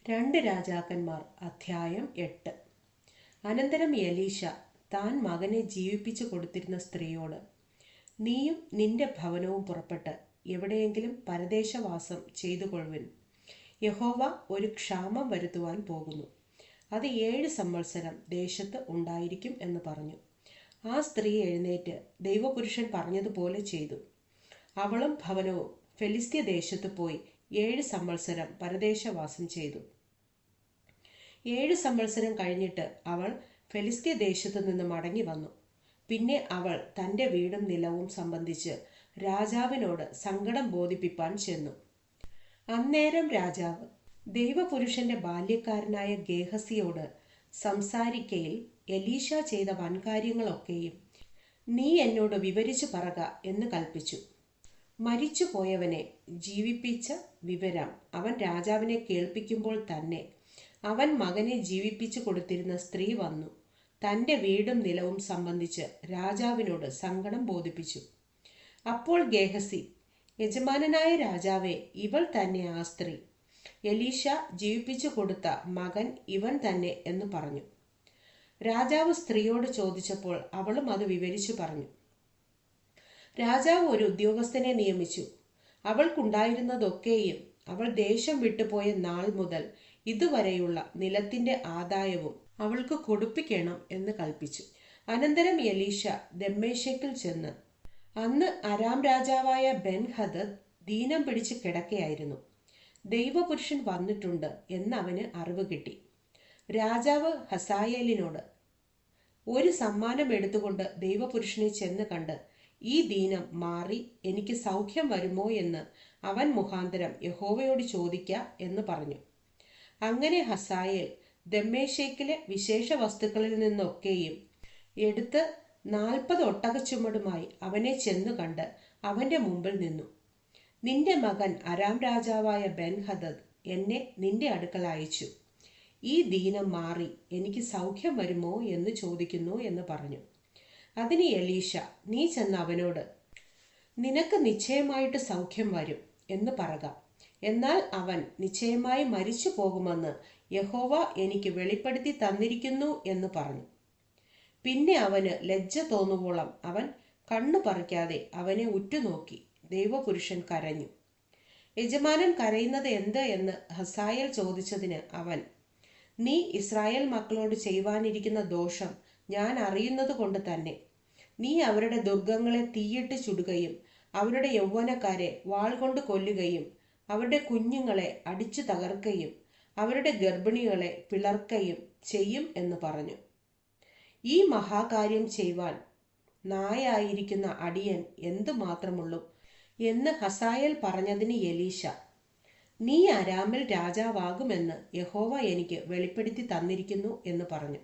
രണ്ട് രാജാക്കന്മാർ അധ്യായം 8. അനന്തരം എലീശ താൻ മകനെ ജീവിപ്പിച്ചു കൊടുത്തിരുന്ന സ്ത്രീയോട്, നീയും നിന്റെ ഭവനവും പുറപ്പെട്ട് എവിടെയെങ്കിലും പരദേശവാസം ചെയ്തുകൊള്ളുവിൻ. യഹോവ ഒരു ക്ഷാമം വരുത്തുവാൻ പോകുന്നു. അത് 7 സംവത്സരം ദേശത്ത് ഉണ്ടായിരിക്കും എന്ന് പറഞ്ഞു. ആ സ്ത്രീ എഴുന്നേറ്റ് ദൈവപുരുഷൻ പറഞ്ഞതുപോലെ ചെയ്തു. അവളും ഭവനവും ഫെലിസ്ത്യ ദേശത്ത് പോയി 7 സംവത്സരം പരദേശവാസം ചെയ്തു. 7 സംവത്സരം കഴിഞ്ഞിട്ട് അവൾ ഫെലിസ്ത്യ ദേശത്തു നിന്ന് മടങ്ങി വന്നു. പിന്നെ അവൾ തൻ്റെ വീടും നിലവും സംബന്ധിച്ച് രാജാവിനോട് സങ്കടം ബോധിപ്പിപ്പാൻ ചെന്നു. അന്നേരം രാജാവ് ദൈവപുരുഷന്റെ ബാല്യക്കാരനായ ഗേഹസിയോട് സംസാരിക്കയിൽ എലീശ ചെയ്ത വൻകാര്യങ്ങളൊക്കെയും നീ എന്നോട് വിവരിച്ചു പറക എന്ന് കൽപ്പിച്ചു. മരിച്ചു പോയവനെ ജീവിപ്പിച്ച വിവരം അവൻ രാജാവിനെ കേൾപ്പിക്കുമ്പോൾ തന്നെ അവൻ മകനെ ജീവിപ്പിച്ചു കൊടുത്തിരുന്ന സ്ത്രീ വന്നു തൻ്റെ വീടും നിലവും സംബന്ധിച്ച് രാജാവിനോട് സങ്കടം ബോധിപ്പിച്ചു. അപ്പോൾ ഗേഹസി, യജമാനനായ രാജാവേ, ഇവൾ തന്നെ ആ സ്ത്രീ, എലീശ ജീവിപ്പിച്ചു കൊടുത്ത മകൻ ഇവൻ തന്നെ എന്ന് പറഞ്ഞു. രാജാവ് സ്ത്രീയോട് ചോദിച്ചപ്പോൾ അവളും അത് വിവരിച്ചു പറഞ്ഞു. രാജാവ് ഒരു ഉദ്യോഗസ്ഥനെ നിയമിച്ചു. അവൾക്കുണ്ടായിരുന്നതൊക്കെയും അവൾ ദേശം വിട്ടുപോയ നാൾ മുതൽ ഇതുവരെയുള്ള നിലത്തിന്റെ ആദായവും അവൾക്ക് കൊടുപ്പിക്കണം എന്ന് കൽപ്പിച്ചു. അനന്തരം എലീശ ദമ്മേശെക്കിൽ ചെന്ന്, അന്ന് അരാം രാജാവായ ബെൻഹദദ് ദീനം പിടിച്ച് കിടക്കയായിരുന്നു. ദൈവപുരുഷൻ വന്നിട്ടുണ്ട് എന്നവന് അറിവ് കിട്ടി. രാജാവ് ഹസായേലിനോട്, ഒരു സമ്മാനം എടുത്തുകൊണ്ട് ദൈവപുരുഷനെ ചെന്ന് കണ്ട് ഈ ദീനം മാറി എനിക്ക് സൗഖ്യം വരുമോ എന്ന് അവൻ മുഖാന്തരം യഹോവയോട് ചോദിക്ക എന്ന് പറഞ്ഞു. അങ്ങനെ ഹസായേൽ ദമ്മേശേക്കിലെ വിശേഷ വസ്തുക്കളിൽ നിന്നൊക്കെയും എടുത്ത് 40 ഒട്ടകച്ചുമടുമായി അവനെ ചെന്നു കണ്ട് അവന്റെ മുമ്പിൽ നിന്നു. നിന്റെ മകൻ അരാം രാജാവായ ബെൻഹദദ് എന്നെ നിന്റെ അടുക്കൽ അയച്ചു. ഈ ദീനം മാറി എനിക്ക് സൗഖ്യം വരുമോ എന്ന് ചോദിക്കുന്നു എന്ന് പറഞ്ഞു. അതിന് എലീശ, നീ ചെന്ന് അവനോട്, നിനക്ക് നിശ്ചയമായിട്ട് സൗഖ്യം വരും എന്ന് പറക. എന്നാൽ അവൻ നിശ്ചയമായി മരിച്ചു പോകുമെന്ന് യഹോവ എനിക്ക് വെളിപ്പെടുത്തി തന്നിരിക്കുന്നു എന്ന് പറഞ്ഞു. പിന്നെ അവന് ലജ്ജ തോന്നുവോളം അവൻ കണ്ണു പറിക്കാതെ അവനെ ഉറ്റുനോക്കി. ദൈവപുരുഷൻ കരഞ്ഞു. യജമാനൻ കരയുന്നത് എന്ത് എന്ന് ഹസായേൽ ചോദിച്ചതിന് അവൻ, നീ ഇസ്രായേൽ മക്കളോട് ചെയ്യുവാനിരിക്കുന്ന ദോഷം ഞാൻ അറിയുന്നത് കൊണ്ട് തന്നെ. നീ അവരുടെ ദുർഗങ്ങളെ തീയിട്ട് ചുടുകയും അവരുടെ യൗവനക്കാരെ വാൾ കൊണ്ട് കൊല്ലുകയും അവരുടെ കുഞ്ഞുങ്ങളെ അടിച്ചു തകർക്കുകയും അവരുടെ ഗർഭിണികളെ പിളർക്കുകയും ചെയ്യും എന്ന് പറഞ്ഞു. ഈ മഹാകാര്യം ചെയ്യുവാൻ നായായിരിക്കുന്ന അടിയൻ എന്തുമാത്രമുള്ളൂ എന്ന് ഹസായേൽ പറഞ്ഞതിന് എലീശ, നീ അരാമിൽ രാജാവാകുമെന്ന് യഹോവ എനിക്ക് വെളിപ്പെടുത്തി തന്നിരിക്കുന്നു എന്ന് പറഞ്ഞു.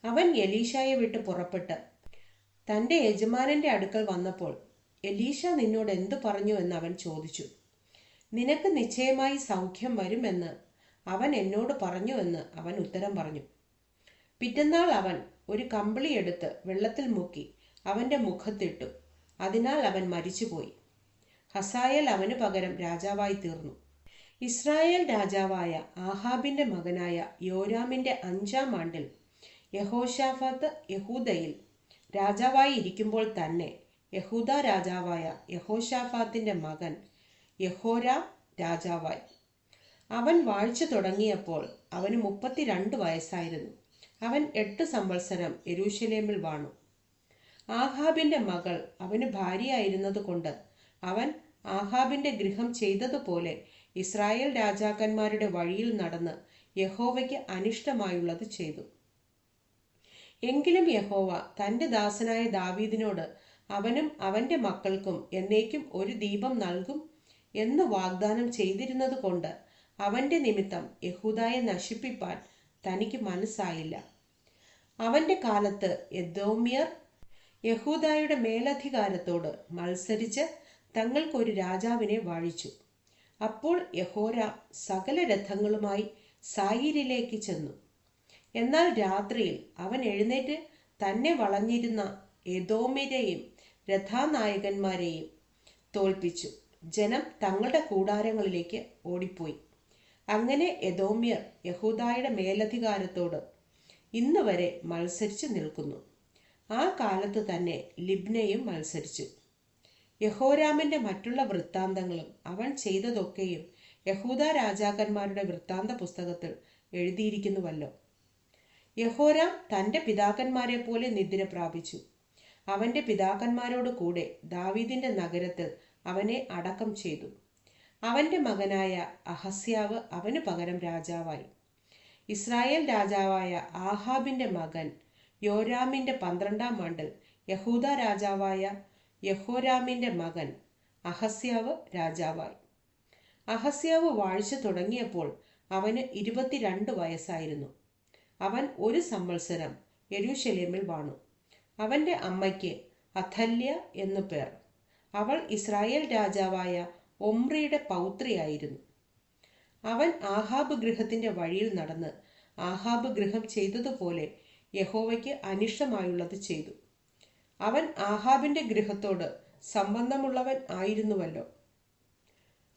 അവൻ എലീശയെ വിട്ട് പുറപ്പെട്ട് തൻ്റെ യജമാനന്റെ അടുക്കൽ വന്നപ്പോൾ, എലീശ നിന്നോട് എന്തു പറഞ്ഞു എന്ന് അവൻ ചോദിച്ചു. നിനക്ക് നിശ്ചയമായി സൗഖ്യം വരുമെന്ന് അവൻ എന്നോട് പറഞ്ഞു എന്ന് അവൻ ഉത്തരം പറഞ്ഞു. പിറ്റന്നാൾ അവൻ ഒരു കമ്പിളി എടുത്ത് വെള്ളത്തിൽ മുക്കി അവന്റെ മുഖത്തിട്ടു. അതിനാൽ അവൻ മരിച്ചുപോയി. ഹസായേൽ അവന് പകരം രാജാവായി തീർന്നു. ഇസ്രായേൽ രാജാവായ ആഹാബിന്റെ മകനായ യോരാമിന്റെ 5-ാം ആണ്ടിൽ യഹോശാഫാത്ത് യഹൂദയിൽ രാജാവായി ഇരിക്കുമ്പോൾ തന്നെ യഹൂദ രാജാവായ യഹോശാഫാത്തിന്റെ മകൻ യഹോരാം രാജാവായി. അവൻ വാഴ്ച തുടങ്ങിയപ്പോൾ അവന് 32 വയസ്സായിരുന്നു. അവൻ 8 സംവത്സരം യെരൂശലേമിൽ വാണു. ആഹാബിന്റെ മകൾ അവന് ഭാര്യയായിരുന്നത് കൊണ്ട് അവൻ ആഹാബിന്റെ ഗൃഹം ചെയ്തതുപോലെ ഇസ്രായേൽ രാജാക്കന്മാരുടെ വഴിയിൽ നടന്ന് യഹോവയ്ക്ക് അനിഷ്ടമായുള്ളത് ചെയ്തു. എങ്കിലും യഹോവ തൻ്റെ ദാസനായ ദാവീദിനോട് അവനും അവൻ്റെ മക്കൾക്കും എന്നേക്കും ഒരു ദീപം നൽകും എന്ന് വാഗ്ദാനം ചെയ്തിരുന്നത് കൊണ്ട് അവൻ്റെ നിമിത്തം യഹൂദായെ നശിപ്പിപ്പാൻ തനിക്ക് മനസ്സായില്ല. അവൻ്റെ കാലത്ത് എദോമ്യർ യഹൂദായുടെ മേലധികാരത്തോട് മത്സരിച്ച് തങ്ങൾക്കൊരു രാജാവിനെ വാഴിച്ചു. അപ്പോൾ യഹോരാം സകല രഥങ്ങളുമായി സായിരിലേക്ക് ചെന്നു. എന്നാൽ രാത്രിയിൽ അവൻ എഴുന്നേറ്റ് തന്നെ വളഞ്ഞിരുന്ന എദോമ്യരെയും രഥാനായകന്മാരെയും തോൽപ്പിച്ചു. ജനം തങ്ങളുടെ കൂടാരങ്ങളിലേക്ക് ഓടിപ്പോയി. അങ്ങനെ എദോമ്യർ യഹൂദായുടെ മേലധികാരത്തോട് ഇന്ന് വരെ മത്സരിച്ചു നിൽക്കുന്നു. ആ കാലത്ത് തന്നെ ലിബ്നയും മത്സരിച്ചു. യഹോരാമിന്റെ മറ്റുള്ള വൃത്താന്തങ്ങളും അവൻ ചെയ്തതൊക്കെയും യഹൂദ രാജാക്കന്മാരുടെ വൃത്താന്ത പുസ്തകത്തിൽ എഴുതിയിരിക്കുന്നുവല്ലോ. യഹോരാം തൻ്റെ പിതാക്കന്മാരെ പോലെ നിദ്ര പ്രാപിച്ചു. അവൻ്റെ പിതാക്കന്മാരോട് കൂടെ ദാവീദിന്റെ നഗരത്തിൽ അവനെ അടക്കം ചെയ്തു. അവൻ്റെ മകനായ അഹസ്യാവ് അവന് പകരം രാജാവായി. ഇസ്രായേൽ രാജാവായ ആഹാബിന്റെ മകൻ യോരാമിന്റെ 12-ാം ആണ്ടിൽ യഹൂദ രാജാവായ യഹോരാമിന്റെ മകൻ അഹസ്യാവ് രാജാവായി. അഹസ്യാവ് വാഴ്ച തുടങ്ങിയപ്പോൾ അവന് 22 വയസ്സായിരുന്നു. അവൻ 1 സംവത്സരം യെരൂശലേമിൽ വാണു. അവൻ്റെ അമ്മയ്ക്ക് അഥല്യ എന്നു പേർ. അവൾ ഇസ്രായേൽ രാജാവായ ഒമ്രിയുടെ പൗത്രിയായിരുന്നു. അവൻ ആഹാബ് ഗൃഹത്തിന്റെ വഴിയിൽ നടന്ന് ആഹാബ് ഗൃഹം ചെയ്തതുപോലെ യഹോവയ്ക്ക് അനിഷ്ടമായുള്ളത് ചെയ്തു. അവൻ ആഹാബിന്റെ ഗൃഹത്തോട് സംബന്ധമുള്ളവൻ ആയിരുന്നുവല്ലോ.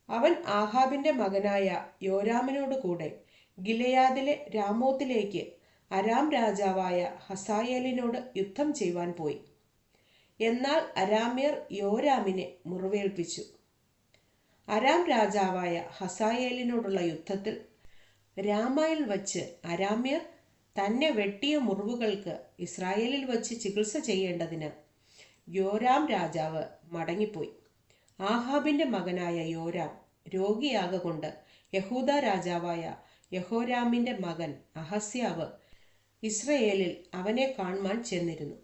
അവൻ ആഹാബിന്റെ മകനായ യോരാമിനോട് കൂടെ ഗിലെയാദിലെ രാമോത്തിലേക്ക് അരാം രാജാവായ ഹസായേലിനോട് യുദ്ധം ചെയ്യുവാൻ പോയി. എന്നാൽ അരാമ്യർ യോരാമിനെ മുറിവേൽപ്പിച്ചു. അരാം രാജാവായ ഹസായേലിനോടുള്ള യുദ്ധത്തിൽ രാമയിൽ വച്ച് അരാമ്യർ തന്നെ വെട്ടിയ മുറിവുകൾക്ക് ഇസ്രായേലിൽ വച്ച് ചികിത്സ ചെയ്യേണ്ടതിന് യോരാം രാജാവ് മടങ്ങിപ്പോയി. ആഹാബിന്റെ മകനായ യോരാം രോഗിയാകൊണ്ട് യഹൂദ രാജാവായ യഹോരാമിന്റെ മകൻ അഹസ്യാവ് ഇസ്രയേലിൽ അവനെ കാണുവാൻ ചെന്നിരുന്നു.